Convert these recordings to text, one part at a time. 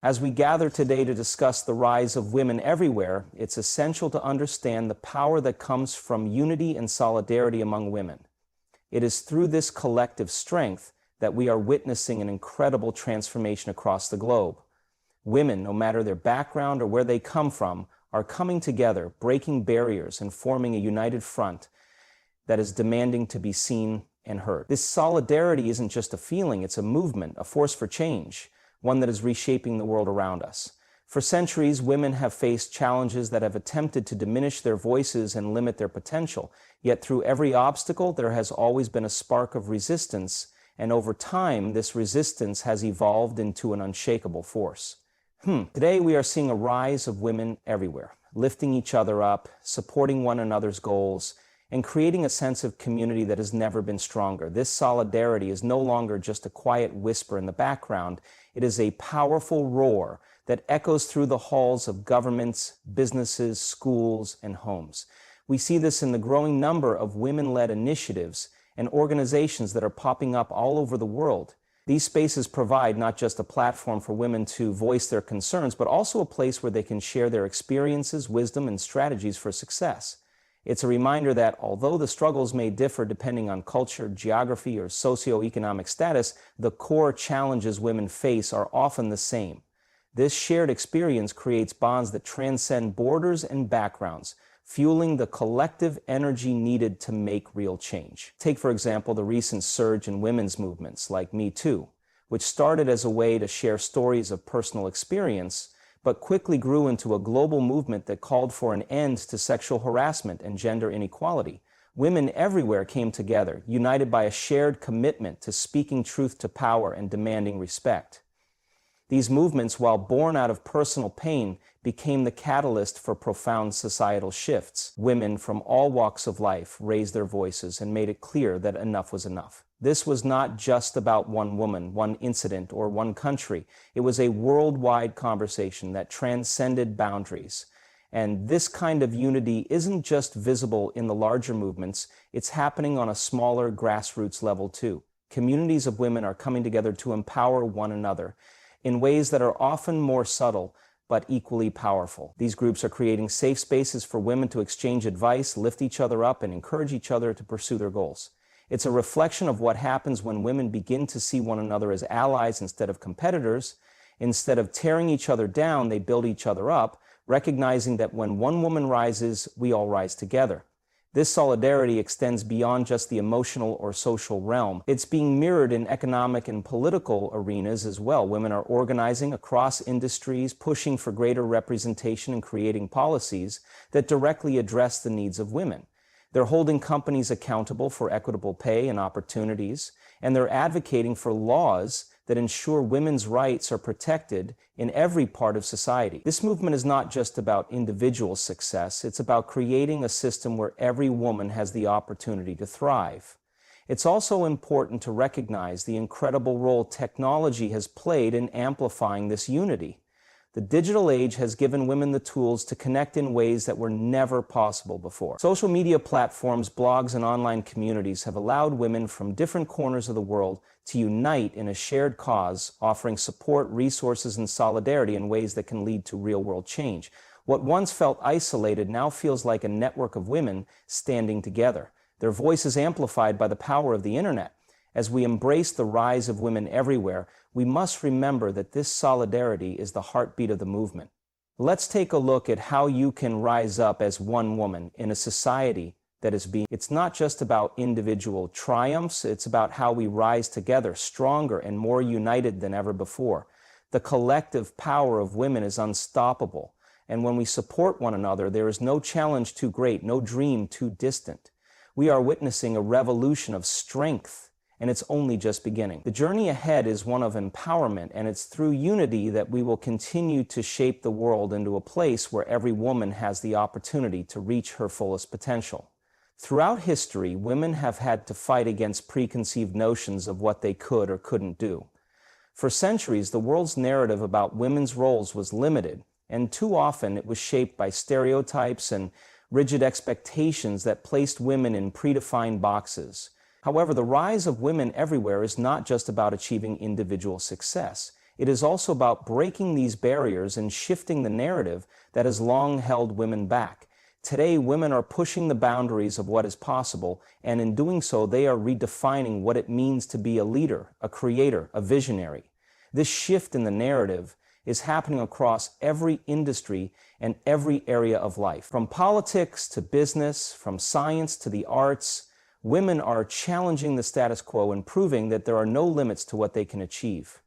As we gather today to discuss the rise of women everywhere, it's essential to understand the power that comes from unity and solidarity among women. It is through this collective strength that we are witnessing an incredible transformation across the globe. Women, no matter their background or where they come from, are coming together, breaking barriers and forming a united front that is demanding to be seen and heard. This solidarity isn't just a feeling, it's a movement, a force for change, one that is reshaping the world around us. For centuries, women have faced challenges that have attempted to diminish their voices and limit their potential. Yet through every obstacle, there has always been a spark of resistance, and over time, this resistance has evolved into an unshakable force. Today, we are seeing a rise of women everywhere, lifting each other up, supporting one another's goals, and creating a sense of community that has never been stronger. This solidarity is no longer just a quiet whisper in the background. It is a powerful roar that echoes through the halls of governments, businesses, schools, and homes. We see this in the growing number of women-led initiatives and organizations that are popping up all over the world. These spaces provide not just a platform for women to voice their concerns, but also a place where they can share their experiences, wisdom, and strategies for success. It's a reminder that although the struggles may differ depending on culture, geography, or socioeconomic status, the core challenges women face are often the same. This shared experience creates bonds that transcend borders and backgrounds, fueling the collective energy needed to make real change. Take, for example, the recent surge in women's movements like Me Too, which started as a way to share stories of personal experience, but quickly grew into a global movement that called for an end to sexual harassment and gender inequality. Women everywhere came together, united by a shared commitment to speaking truth to power and demanding respect. These movements, while born out of personal pain, became the catalyst for profound societal shifts. Women from all walks of life raised their voices and made it clear that enough was enough. This was not just about one woman, one incident, or one country. It was a worldwide conversation that transcended boundaries. And this kind of unity isn't just visible in the larger movements, it's happening on a smaller grassroots level too. Communities of women are coming together to empower one another in ways that are often more subtle, but equally powerful. These groups are creating safe spaces for women to exchange advice, lift each other up, and encourage each other to pursue their goals. It's a reflection of what happens when women begin to see one another as allies instead of competitors. Instead of tearing each other down, they build each other up, recognizing that when one woman rises, we all rise together. This solidarity extends beyond just the emotional or social realm. It's being mirrored in economic and political arenas as well. Women are organizing across industries, pushing for greater representation and creating policies that directly address the needs of women. They're holding companies accountable for equitable pay and opportunities, and they're advocating for laws that ensure women's rights are protected in every part of society. This movement is not just about individual success, it's about creating a system where every woman has the opportunity to thrive. It's also important to recognize the incredible role technology has played in amplifying this unity. The digital age has given women the tools to connect in ways that were never possible before. Social media platforms, blogs, and online communities have allowed women from different corners of the world to unite in a shared cause, offering support, resources, and solidarity in ways that can lead to real-world change. What once felt isolated now feels like a network of women standing together, their voices amplified by the power of the internet. As we embrace the rise of women everywhere, we must remember that this solidarity is the heartbeat of the movement. Let's take a look at how you can rise up as one woman in a society that is being. It's not just about individual triumphs, it's about how we rise together, stronger and more united than ever before. The collective power of women is unstoppable, and when we support one another, there is no challenge too great, no dream too distant. We are witnessing a revolution of strength, and it's only just beginning. The journey ahead is one of empowerment, and it's through unity that we will continue to shape the world into a place where every woman has the opportunity to reach her fullest potential. Throughout history, women have had to fight against preconceived notions of what they could or couldn't do. For centuries, the world's narrative about women's roles was limited, and too often it was shaped by stereotypes and rigid expectations that placed women in predefined boxes. However, the rise of women everywhere is not just about achieving individual success. it is also about breaking these barriers and shifting the narrative that has long held women back. Today, women are pushing the boundaries of what is possible, and in doing so, they are redefining what it means to be a leader, a creator, a visionary. This shift in the narrative is happening across every industry and every area of life. From politics to business, from science to the arts, women are challenging the status quo and proving that there are no limits to what they can achieve.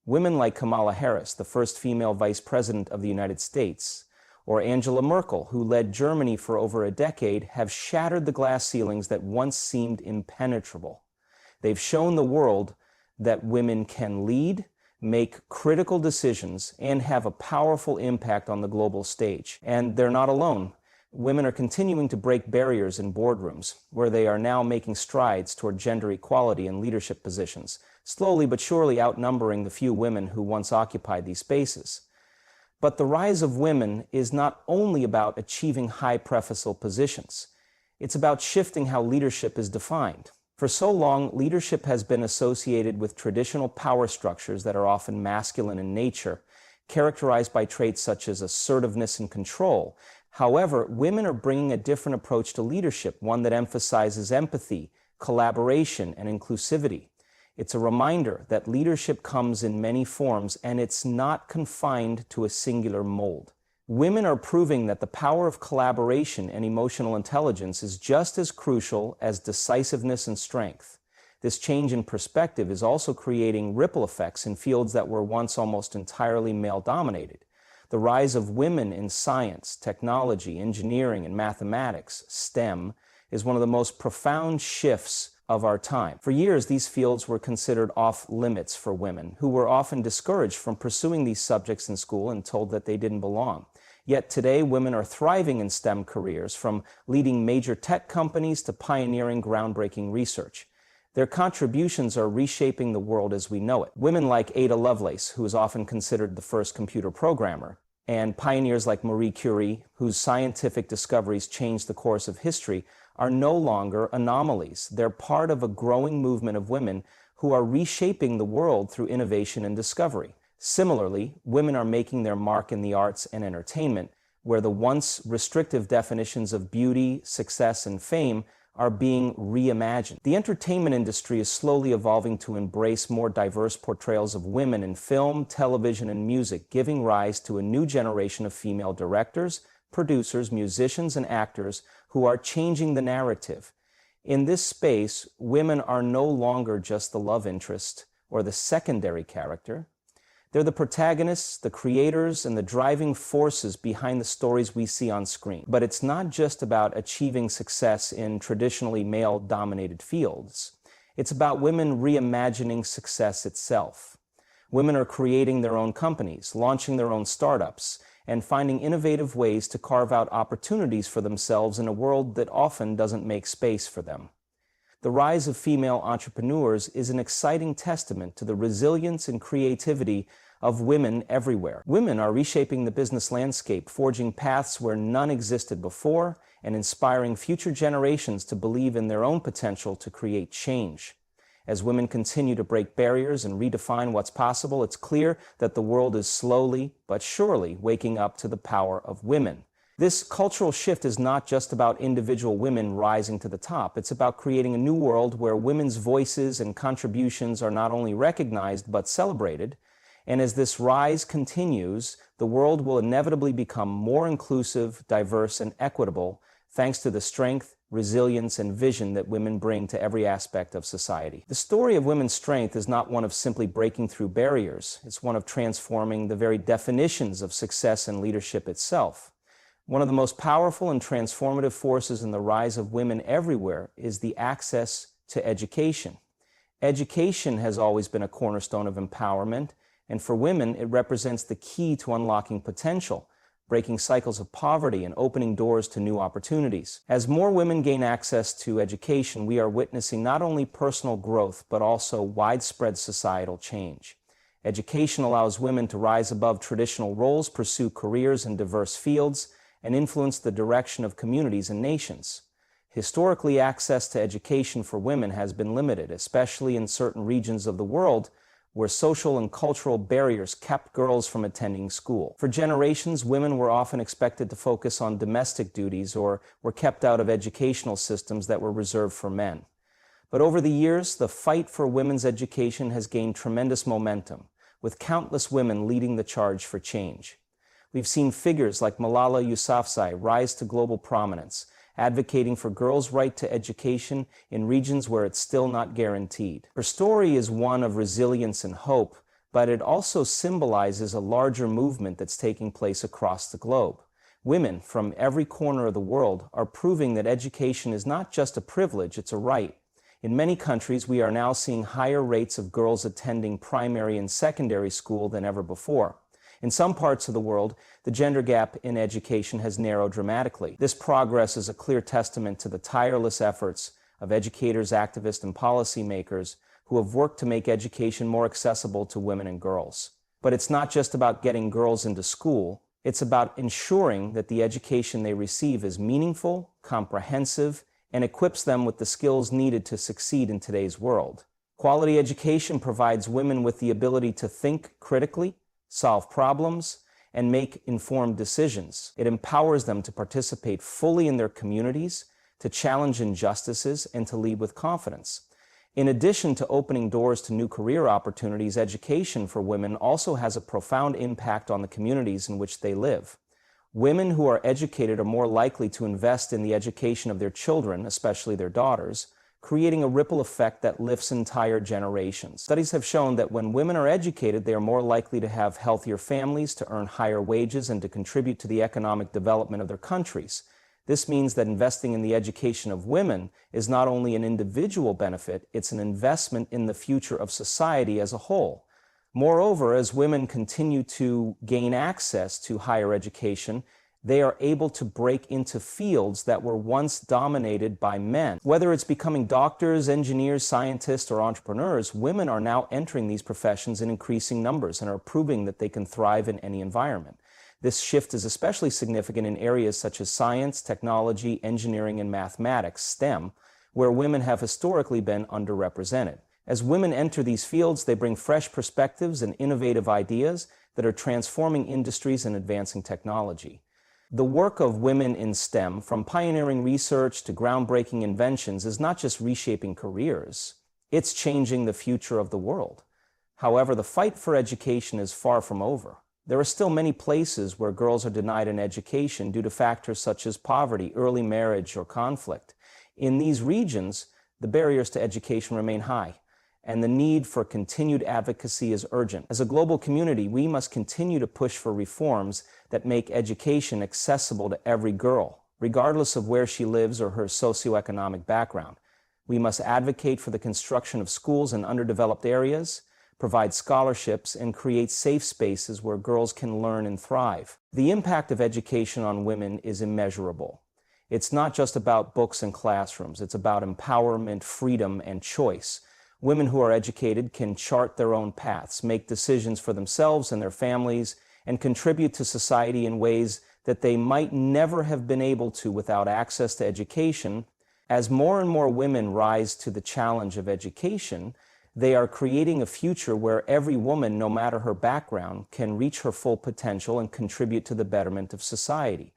Women like Kamala Harris, the first female vice president of the United States, or Angela Merkel, who led Germany for over a decade, have shattered the glass ceilings that once seemed impenetrable. They've shown the world that women can lead, make critical decisions, and have a powerful impact on the global stage. And they're not alone. Women are continuing to break barriers in boardrooms, where they are now making strides toward gender equality in leadership positions, slowly but surely outnumbering the few women who once occupied these spaces. But the rise of women is not only about achieving high professional positions. It's about shifting how leadership is defined. For so long, leadership has been associated with traditional power structures that are often masculine in nature, characterized by traits such as assertiveness and control. However, women are bringing a different approach to leadership, one that emphasizes empathy, collaboration, and inclusivity. It's a reminder that leadership comes in many forms, and it's not confined to a singular mold. Women are proving that the power of collaboration and emotional intelligence is just as crucial as decisiveness and strength. This change in perspective is also creating ripple effects in fields that were once almost entirely male-dominated. The rise of women in science, technology, engineering, and mathematics, STEM, is one of the most profound shifts of our time. For years, these fields were considered off-limits for women, who were often discouraged from pursuing these subjects in school and told that they didn't belong. Yet today, women are thriving in STEM careers, from leading major tech companies to pioneering groundbreaking research. Their contributions are reshaping the world as we know it. Women like Ada Lovelace, who is often considered the first computer programmer, and pioneers like Marie Curie, whose scientific discoveries changed the course of history, are no longer anomalies. They're part of a growing movement of women who are reshaping the world through innovation and discovery. Similarly, women are making their mark in the arts and entertainment, where the once restrictive definitions of beauty, success, and fame are being reimagined. The entertainment industry is slowly evolving to embrace more diverse portrayals of women in film, television, and music, giving rise to a new generation of female directors, producers, musicians, and actors who are changing the narrative. In this space, women are no longer just the love interest or the secondary character. They're the protagonists, the creators, and the driving forces behind the stories we see on screen. But it's not just about achieving success in traditionally male-dominated fields. It's about women reimagining success itself. Women are creating their own companies, launching their own startups, and finding innovative ways to carve out opportunities for themselves in a world that often doesn't make space for them. The rise of female entrepreneurs is an exciting testament to the resilience and creativity of women everywhere. Women are reshaping the business landscape, forging paths where none existed before, and inspiring future generations to believe in their own potential to create change. As women continue to break barriers and redefine what's possible, it's clear that the world is slowly but surely waking up to the power of women. This cultural shift is not just about individual women rising to the top. It's about creating a new world where women's voices and contributions are not only recognized but celebrated. And as this rise continues, the world will inevitably become more inclusive, diverse, and equitable, thanks to the strength, resilience, and vision that women bring to every aspect of society. The story of women's strength is not one of simply breaking through barriers. It's one of transforming the very definitions of success and leadership itself. One of the most powerful and transformative forces in the rise of women everywhere is the access to education. Education has always been a cornerstone of empowerment, and for women, it represents the key to unlocking potential, breaking cycles of poverty, and opening doors to new opportunities. As more women gain access to education, we are witnessing not only personal growth, but also widespread societal change. Education allows women to rise above traditional roles, pursue careers in diverse fields, and influence the direction of communities and nations. Historically, access to education for women has been limited, especially in certain regions of the world where social and cultural barriers kept girls from attending school. For generations, women were often expected to focus on domestic duties or were kept out of educational systems that were reserved for men. But over the years, the fight for women's education has gained tremendous momentum, with countless women leading the charge for change. We've seen figures like Malala Yousafzai rise to global prominence, advocating for girls' right to education in regions where it's still not guaranteed. Her story is one of resilience and hope, but it also symbolizes a larger movement that's taking place across the globe. Women from every corner of the world are proving that education is not just a privilege, it's a right. In many countries, we are now seeing higher rates of girls attending primary and secondary school than ever before. In some parts of the world, the gender gap in education has narrowed dramatically. This progress is a clear testament to the tireless efforts of educators, activists, and policymakers who have worked to make education more accessible to women and girls. But it's not just about getting girls into school, it's about ensuring that the education they receive is meaningful, comprehensive, and equips them with the skills needed to succeed in today's world. Quality education provides women with the ability to think critically, solve problems, and make informed decisions. It empowers them to participate fully in their communities, to challenge injustices, and to lead with confidence. In addition to opening doors to new career opportunities, education for women also has a profound impact on the communities in which they live. Women who are educated are more likely to invest in the education of their children, especially their daughters, creating a ripple effect that lifts entire generations. Studies have shown that when women are educated, they are more likely to have healthier families, to earn higher wages, and to contribute to the economic development of their countries. This means that investing in the education of women is not only an individual benefit, it's an investment in the future of society as a whole. Moreover, as women continue to gain access to higher education, they are able to break into fields that were once dominated by men. Whether it's becoming doctors, engineers, scientists, or entrepreneurs, women are now entering these professions in increasing numbers and are proving that they can thrive in any environment. This shift is especially significant in areas such as science, technology, engineering, and mathematics, STEM, where women have historically been underrepresented. As women enter these fields, they bring fresh perspectives and innovative ideas that are transforming industries and advancing technology. The work of women in STEM, from pioneering research to groundbreaking inventions, is not just reshaping careers, it's changing the future of the world. However, the fight for education is far from over. There are still many places where girls are denied an education due to factors such as poverty, early marriage, or conflict. In these regions, the barriers to education remain high, and the need for continued advocacy is urgent. As a global community, we must continue to push for reforms that make education accessible to every girl, regardless of where she lives or her socioeconomic background. We must advocate for the construction of schools in underdeveloped areas, provide scholarships, and create safe spaces where girls can learn and thrive. The impact of education on women is immeasurable. It's not just about books and classrooms, it's about empowerment, freedom, and choice. Women who are educated can chart their own paths, make decisions for themselves and their families, and contribute to society in ways that they might never have been able to without access to education. As more and more women rise to the challenge of education, they are creating a future where every woman, no matter her background, can reach her full potential and contribute to the betterment of society.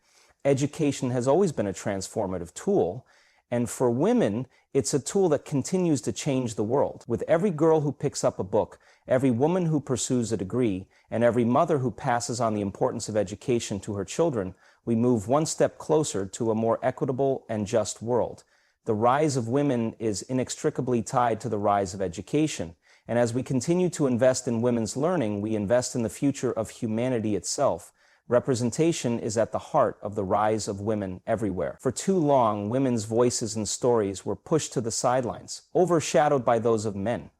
Education has always been a transformative tool, and for women, it's a tool that continues to change the world. With every girl who picks up a book, every woman who pursues a degree, and every mother who passes on the importance of education to her children, we move one step closer to a more equitable and just world. The rise of women is inextricably tied to the rise of education, and as we continue to invest in women's learning, we invest in the future of humanity itself. Representation is at the heart of the rise of women everywhere. For too long, women's voices and stories were pushed to the sidelines, overshadowed by those of men.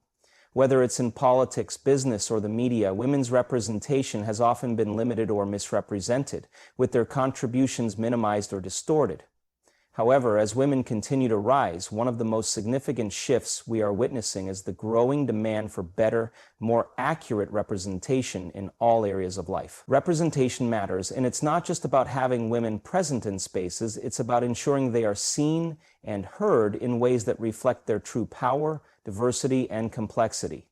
Whether it's in politics, business, or the media, women's representation has often been limited or misrepresented, with their contributions minimized or distorted. However, as women continue to rise, one of the most significant shifts we are witnessing is the growing demand for better, more accurate representation in all areas of life. Representation matters, and it's not just about having women present in spaces, it's about ensuring they are seen and heard in ways that reflect their true power, diversity, and complexity.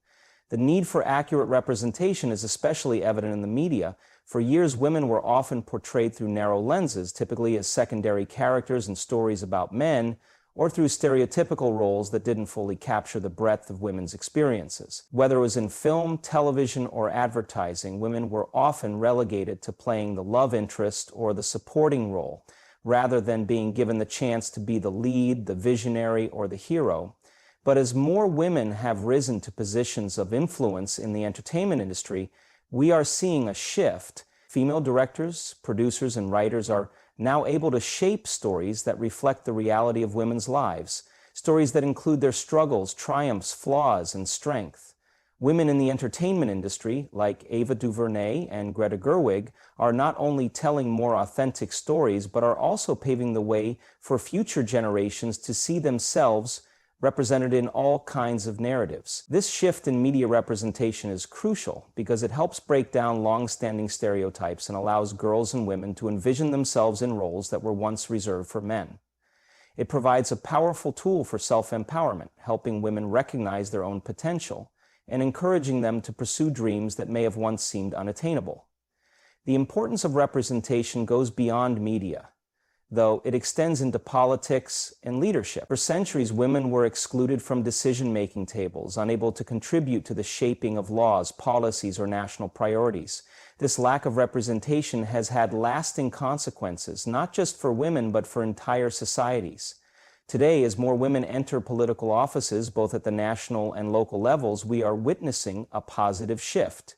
The need for accurate representation is especially evident in the media. For years, women were often portrayed through narrow lenses, typically as secondary characters in stories about men, or through stereotypical roles that didn't fully capture the breadth of women's experiences. Whether it was in film, television, or advertising, women were often relegated to playing the love interest or the supporting role, rather than being given the chance to be the lead, the visionary, or the hero. But as more women have risen to positions of influence in the entertainment industry, we are seeing a shift. Female directors, producers, and writers are now able to shape stories that reflect the reality of women's lives, stories that include their struggles, triumphs, flaws, and strength. Women in the entertainment industry, like Ava DuVernay and Greta Gerwig, are not only telling more authentic stories, but are also paving the way for future generations to see themselves represented in all kinds of narratives. This shift in media representation is crucial because it helps break down long-standing stereotypes and allows girls and women to envision themselves in roles that were once reserved for men. It provides a powerful tool for self-empowerment, helping women recognize their own potential and encouraging them to pursue dreams that may have once seemed unattainable. The importance of representation goes beyond media, though it extends into politics and leadership. For centuries, women were excluded from decision-making tables, unable to contribute to the shaping of laws, policies, or national priorities. This lack of representation has had lasting consequences, not just for women, but for entire societies. Today, as more women enter political offices, both at the national and local levels, we are witnessing a positive shift.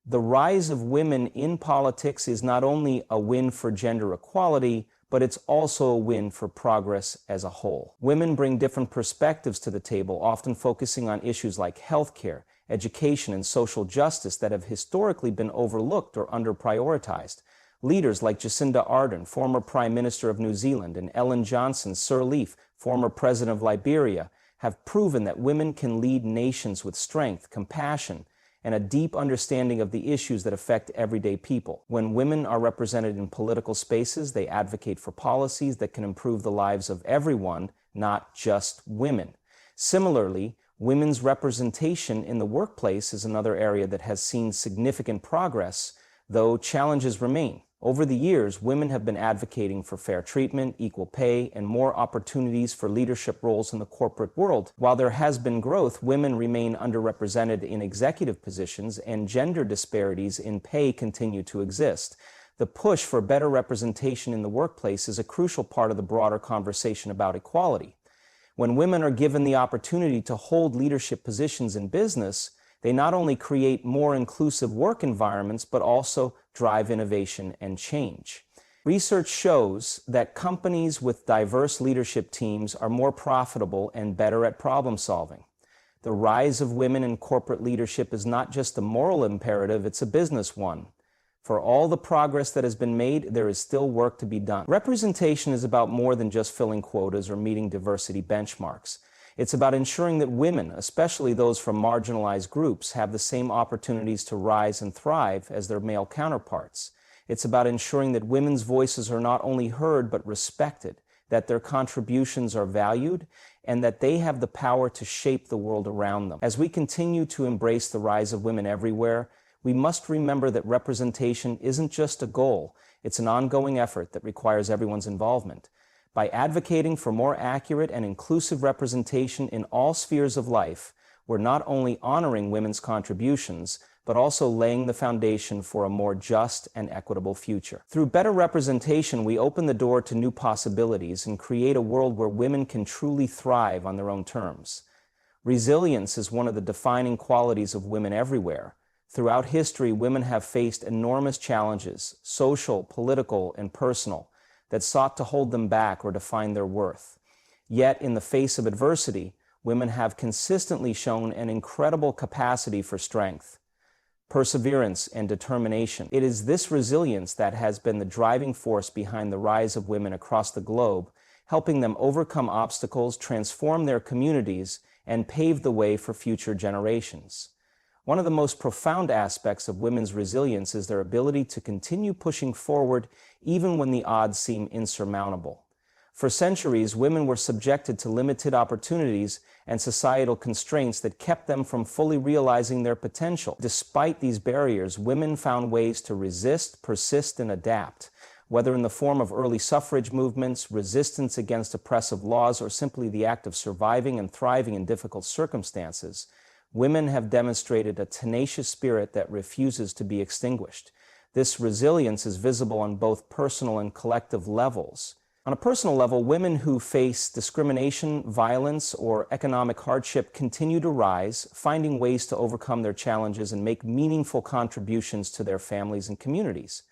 The rise of women in politics is not only a win for gender equality, but it's also a win for progress as a whole. Women bring different perspectives to the table, often focusing on issues like healthcare, education, and social justice that have historically been overlooked or under-prioritized. Leaders like Jacinda Ardern, former Prime Minister of New Zealand, and Ellen Johnson Sirleaf, former President of Liberia, have proven that women can lead nations with strength, compassion, and a deep understanding of the issues that affect everyday people. When women are represented in political spaces, they advocate for policies that can improve the lives of everyone, not just women. Similarly, women's representation in the workplace is another area that has seen significant progress, though challenges remain. Over the years, women have been advocating for fair treatment, equal pay, and more opportunities for leadership roles in the corporate world. While there has been growth, women remain underrepresented in executive positions, and gender disparities in pay continue to exist. The push for better representation in the workplace is a crucial part of the broader conversation about equality. When women are given the opportunity to hold leadership positions in business, they not only create more inclusive work environments, but also drive innovation and change. Research shows that companies with diverse leadership teams are more profitable and better at problem solving. The rise of women in corporate leadership is not just a moral imperative, it's a business one. For all the progress that has been made, there is still work to be done. Representation is about more than just filling quotas or meeting diversity benchmarks. It's about ensuring that women, especially those from marginalized groups, have the same opportunities to rise and thrive as their male counterparts. It's about ensuring that women's voices are not only heard but respected, that their contributions are valued, and that they have the power to shape the world around them. As we continue to embrace the rise of women everywhere, we must remember that representation isn't just a goal, it's an ongoing effort that requires everyone's involvement. By advocating for more accurate and inclusive representation in all spheres of life, we're not only honoring women's contributions, but also laying the foundation for a more just and equitable future. Through better representation, we open the door to new possibilities and create a world where women can truly thrive on their own terms. Resilience is one of the defining qualities of women everywhere. Throughout history, women have faced enormous challenges, social, political, and personal, that sought to hold them back or define their worth. Yet, in the face of adversity, women have consistently shown an incredible capacity for strength, perseverance, and determination. It is this resilience that has been the driving force behind the rise of women across the globe, helping them overcome obstacles, transform their communities, and pave the way for future generations. One of the most profound aspects of women's resilience is their ability to continue pushing forward even when the odds seem insurmountable. For centuries, women were subjected to limited opportunities and societal constraints that kept them from fully realizing their potential. Despite these barriers, women found ways to resist, persist, and adapt. Whether in the form of early suffrage movements, resistance against oppressive laws, or simply the act of surviving and thriving in difficult circumstances, women have demonstrated a tenacious spirit that refuses to be extinguished. This resilience is visible on both personal and collective levels. On a personal level, women who face discrimination, violence, or economic hardship continue to rise, finding ways to overcome their challenges and make meaningful contributions to their families and communities.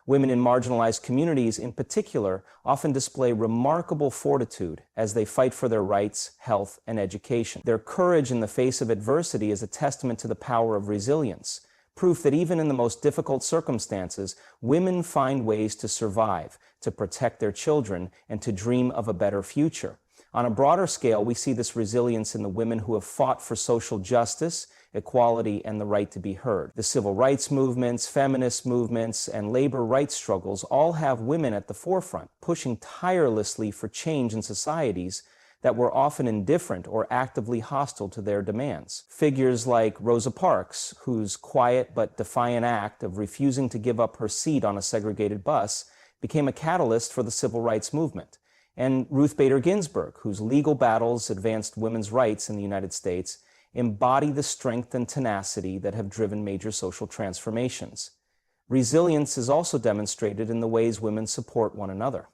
Women in marginalized communities, in particular, often display remarkable fortitude as they fight for their rights, health, and education. Their courage in the face of adversity is a testament to the power of resilience, proof that even in the most difficult circumstances, women find ways to survive, to protect their children, and to dream of a better future. On a broader scale, we see this resilience in the women who have fought for social justice, equality, and the right to be heard. The civil rights movements, feminist movements, and labor rights struggles all have women at the forefront, pushing tirelessly for change in societies that were often indifferent or actively hostile to their demands. Figures like Rosa Parks, whose quiet but defiant act of refusing to give up her seat on a segregated bus became a catalyst for the civil rights movement, and Ruth Bader Ginsburg, whose legal battles advanced women's rights in the United States, embody the strength and tenacity that have driven major social transformations. Resilience is also demonstrated in the ways women support one another.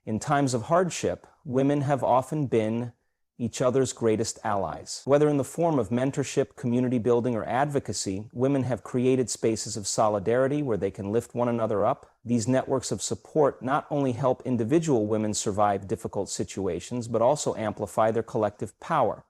In times of hardship, women have often been each other's greatest allies. Whether in the form of mentorship, community building, or advocacy, women have created spaces of solidarity where they can lift one another up. These networks of support not only help individual women survive difficult situations, but also amplify their collective power.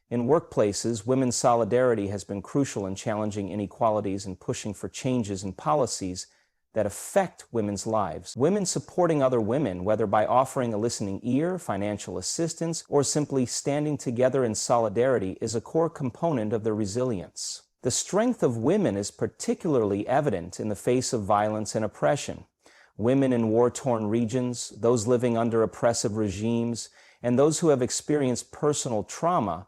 In workplaces, women's solidarity has been crucial in challenging inequalities and pushing for changes in policies that affect women's lives. Women supporting other women, whether by offering a listening ear, financial assistance, or simply standing together in solidarity, is a core component of their resilience. The strength of women is particularly evident in the face of violence and oppression. Women in war-torn regions, those living under oppressive regimes, and those who have experienced personal trauma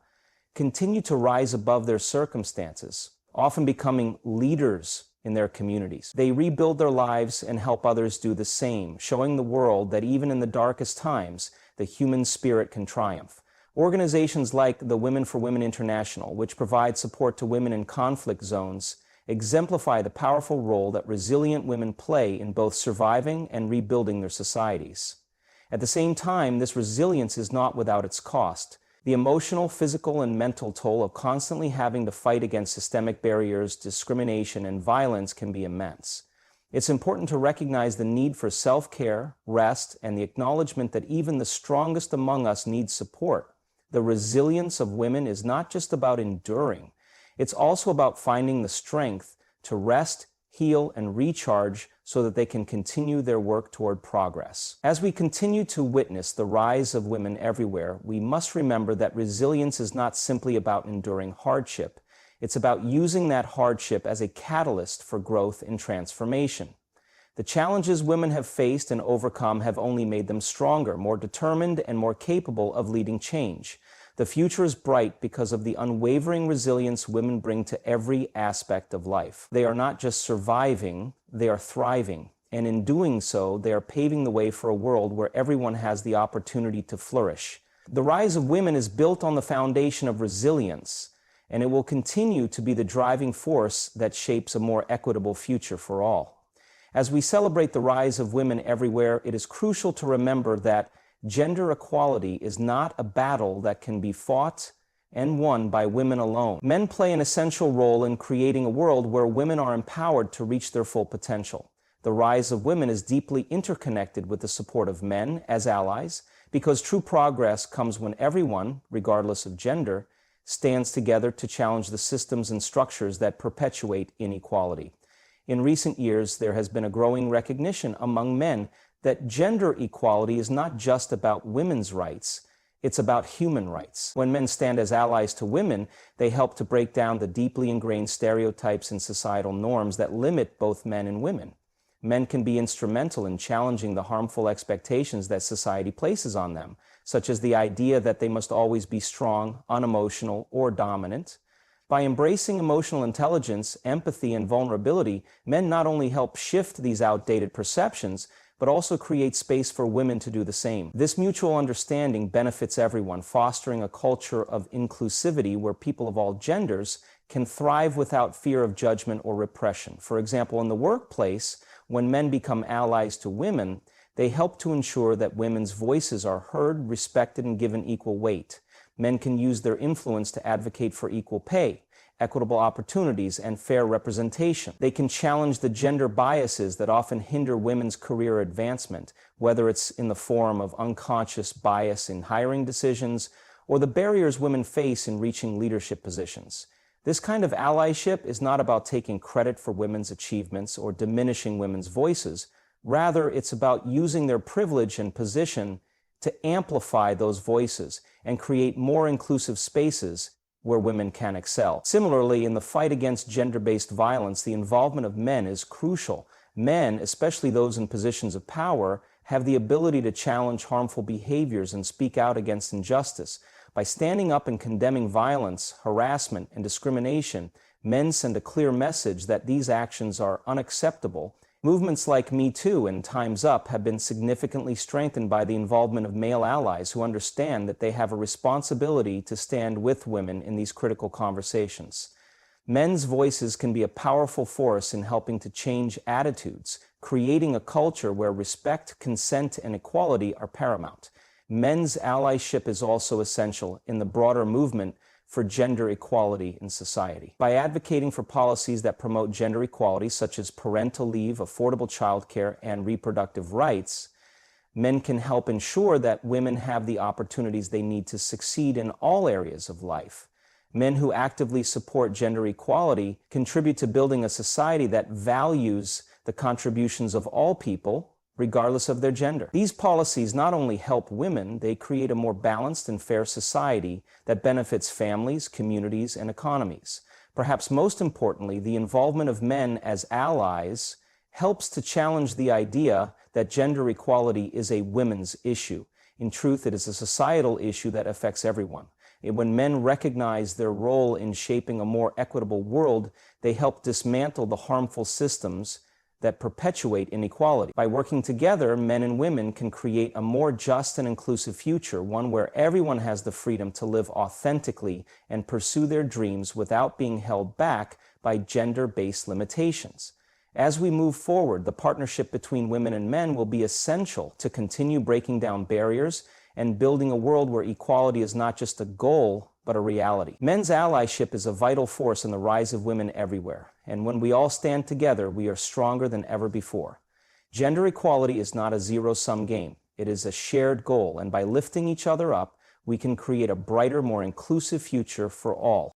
continue to rise above their circumstances, often becoming leaders in their communities. They rebuild their lives and help others do the same, showing the world that even in the darkest times, the human spirit can triumph. Organizations like the Women for Women International, which provide support to women in conflict zones, exemplify the powerful role that resilient women play in both surviving and rebuilding their societies. At the same time, this resilience is not without its cost. The emotional, physical, and mental toll of constantly having to fight against systemic barriers, discrimination, and violence can be immense. It's important to recognize the need for self-care, rest, and the acknowledgement that even the strongest among us need support. The resilience of women is not just about enduring. It's also about finding the strength to rest, heal, and recharge so that they can continue their work toward progress. As we continue to witness the rise of women everywhere, we must remember that resilience is not simply about enduring hardship. It's about using that hardship as a catalyst for growth and transformation. The challenges women have faced and overcome have only made them stronger, more determined, and more capable of leading change. The future is bright because of the unwavering resilience women bring to every aspect of life. They are not just surviving, they are thriving. And in doing so, they are paving the way for a world where everyone has the opportunity to flourish. The rise of women is built on the foundation of resilience, and it will continue to be the driving force that shapes a more equitable future for all. As we celebrate the rise of women everywhere, it is crucial to remember that gender equality is not a battle that can be fought and won by women alone. Men play an essential role in creating a world where women are empowered to reach their full potential. The rise of women is deeply interconnected with the support of men as allies, because true progress comes when everyone, regardless of gender, stands together to challenge the systems and structures that perpetuate inequality. In recent years, there has been a growing recognition among men that gender equality is not just about women's rights, it's about human rights. When men stand as allies to women, they help to break down the deeply ingrained stereotypes and societal norms that limit both men and women. Men can be instrumental in challenging the harmful expectations that society places on them, such as the idea that they must always be strong, unemotional, or dominant. By embracing emotional intelligence, empathy, and vulnerability, men not only help shift these outdated perceptions, but also create space for women to do the same. This mutual understanding benefits everyone, fostering a culture of inclusivity where people of all genders can thrive without fear of judgment or repression. For example, in the workplace, when men become allies to women, they help to ensure that women's voices are heard, respected, and given equal weight. Men can use their influence to advocate for equal pay, equitable opportunities, and fair representation. They can challenge the gender biases that often hinder women's career advancement, whether it's in the form of unconscious bias in hiring decisions or the barriers women face in reaching leadership positions. This kind of allyship is not about taking credit for women's achievements or diminishing women's voices. Rather, it's about using their privilege and position to amplify those voices and create more inclusive spaces where women can excel. Similarly, in the fight against gender-based violence, the involvement of men is crucial. Men, especially those in positions of power, have the ability to challenge harmful behaviors and speak out against injustice. By standing up and condemning violence, harassment, and discrimination, men send a clear message that these actions are unacceptable. Movements like Me Too and Time's Up have been significantly strengthened by the involvement of male allies who understand that they have a responsibility to stand with women in these critical conversations. Men's voices can be a powerful force in helping to change attitudes, creating a culture where respect, consent, and equality are paramount. Men's allyship is also essential in the broader movement for gender equality in society. By advocating for policies that promote gender equality, such as parental leave, affordable childcare, and reproductive rights, men can help ensure that women have the opportunities they need to succeed in all areas of life. Men who actively support gender equality contribute to building a society that values the contributions of all people, regardless of their gender. These policies not only help women, they create a more balanced and fair society that benefits families, communities, and economies. Perhaps most importantly, the involvement of men as allies helps to challenge the idea that gender equality is a women's issue. In truth, it is a societal issue that affects everyone. When men recognize their role in shaping a more equitable world, they help dismantle the harmful systems that perpetuate inequality. By working together, men and women can create a more just and inclusive future, one where everyone has the freedom to live authentically and pursue their dreams without being held back by gender-based limitations. As we move forward, the partnership between women and men will be essential to continue breaking down barriers and building a world where equality is not just a goal, but a reality. Men's allyship is a vital force in the rise of women everywhere, and when we all stand together, we are stronger than ever before. Gender equality is not a zero-sum game. It is a shared goal, and by lifting each other up, we can create a brighter, more inclusive future for all.